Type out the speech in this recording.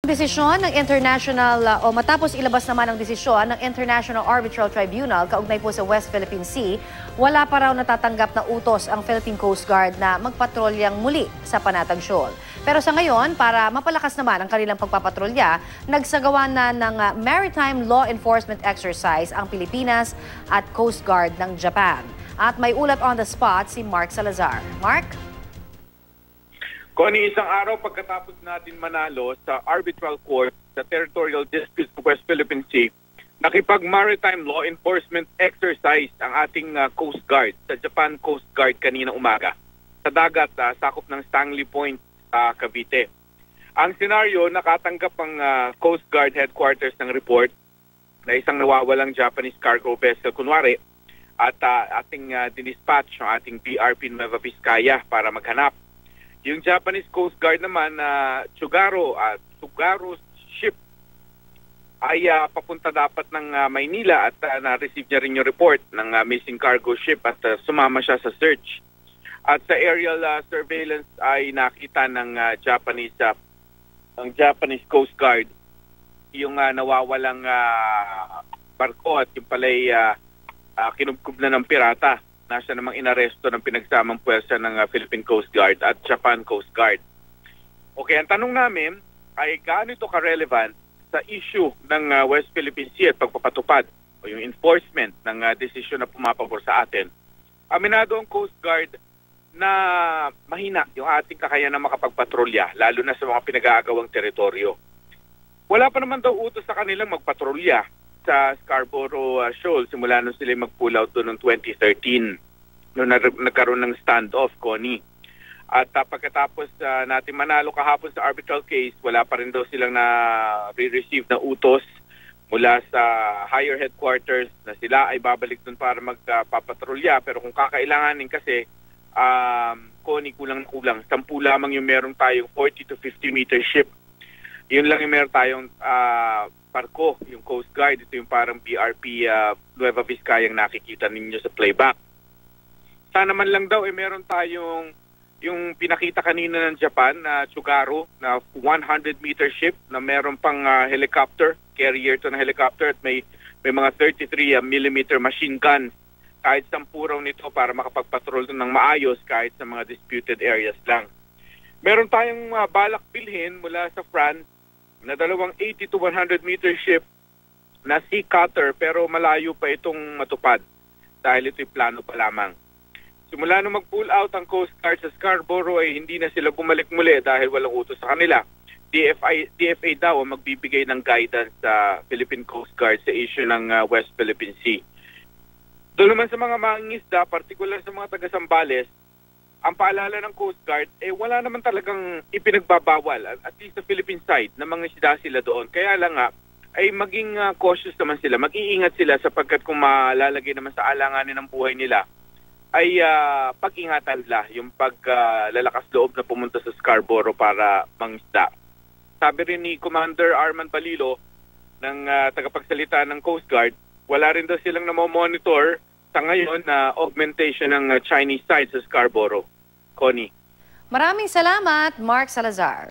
Desisyon ng matapos ilabas naman ang desisyon ng International Arbitral Tribunal kaugnay po sa West Philippine Sea, wala pa raw natatanggap na utos ang Philippine Coast Guard na magpatrolyang muli sa Panatag Shoal. Pero sa ngayon, para mapalakas naman ang kanilang pagpapatrolya, nagsagawa na ng Maritime Law Enforcement Exercise ang Pilipinas at Coast Guard ng Japan. At may ulat on the spot si Mark Salazar. Mark? Connie, isang araw pagkatapos natin manalo sa Arbitral Court sa Territorial Dispute sa West Philippine Sea, nakipag-maritime law enforcement exercise ang ating Coast Guard sa Japan Coast Guard kanina umaga sa dagat sakop ng Stanley Point, Cavite. Ang senaryo, nakatanggap ang Coast Guard headquarters ng report na isang nawawalang Japanese cargo vessel kunwari at ating dinispatch ang ating BRP Nueva Vizcaya para maghanap. Yung Japanese Coast Guard naman na Tsugaru ship ay papunta dapat ng Maynila at na-receive niya rin yung report ng missing cargo ship at sumama siya sa search. At sa aerial surveillance ay nakita ng Japanese Coast Guard yung nawawalang barko at yung pala'y kinubkub na ng pirata. Nasa namang inaresto ng pinagsamang puwersa ng Philippine Coast Guard at Japan Coast Guard. Okay, ang tanong namin ay gaano ito ka-relevant sa issue ng West Philippine Sea at pagpapatupad o yung enforcement ng desisyon na pumapabor sa atin. Aminado ang Coast Guard na mahina yung ating kakayanan na makapagpatrolya, lalo na sa mga pinag-aagawang teritoryo. Wala pa naman daw utos sa kanilang magpatrolya sa Scarborough Shoal simula nung sila mag-pull out doon noong 2013 nung nagkaroon ng standoff, Connie. At pagkatapos natin manalo kahapon sa arbitral case, wala pa rin daw silang na-receive na utos mula sa higher headquarters na sila ay babalik doon para magpapatrolya. Pero kung kakailanganin kasi, Connie, kulang-kulang. 10 lamang yung meron tayong 40 to 50 meter ship. Yun lang yung meron tayong barko, yung Coast Guard. Ito yung parang BRP Nueva Vizcaya yung nakikita ninyo sa playback. Sana man lang daw meron tayong yung pinakita kanina ng Japan na Tsugaru na 100 meter ship na meron pang helicopter, carrier to na helicopter at may mga 33 millimeter machine guns. Kahit 10 raw nito para makapagpatrol ng maayos kahit sa mga disputed areas lang. Meron tayong balak bilhin mula sa France na dalawang 80 to 100 meter ship na sea cutter pero malayo pa itong matupad dahil ito'y plano pa lamang. Simula nung mag-pull out ang Coast Guard sa Scarborough ay hindi na sila bumalik muli dahil walang utos sa kanila. DFA daw ang magbibigay ng guidance sa Philippine Coast Guard sa issue ng West Philippine Sea. Doon naman sa mga mangingisda, partikular sa mga taga-Sambales, ang paalala ng Coast Guard, wala naman talagang ipinagbabawal, at least sa Philippine side, na mga isda sila doon. Kaya lang nga, ay maging cautious naman sila, mag-iingat sila sapagkat kung malalagay naman sa alanganin ng buhay nila, ay pag-ingatan nila yung paglalakas loob na pumunta sa Scarborough para mangisda. Sabi rin ni Commander Arman Balilo ng tagapagsalita ng Coast Guard, wala rin daw silang namomonitor sa ngayon na augmentation ng Chinese side sa Scarborough. Connie. Maraming salamat, Mark Salazar.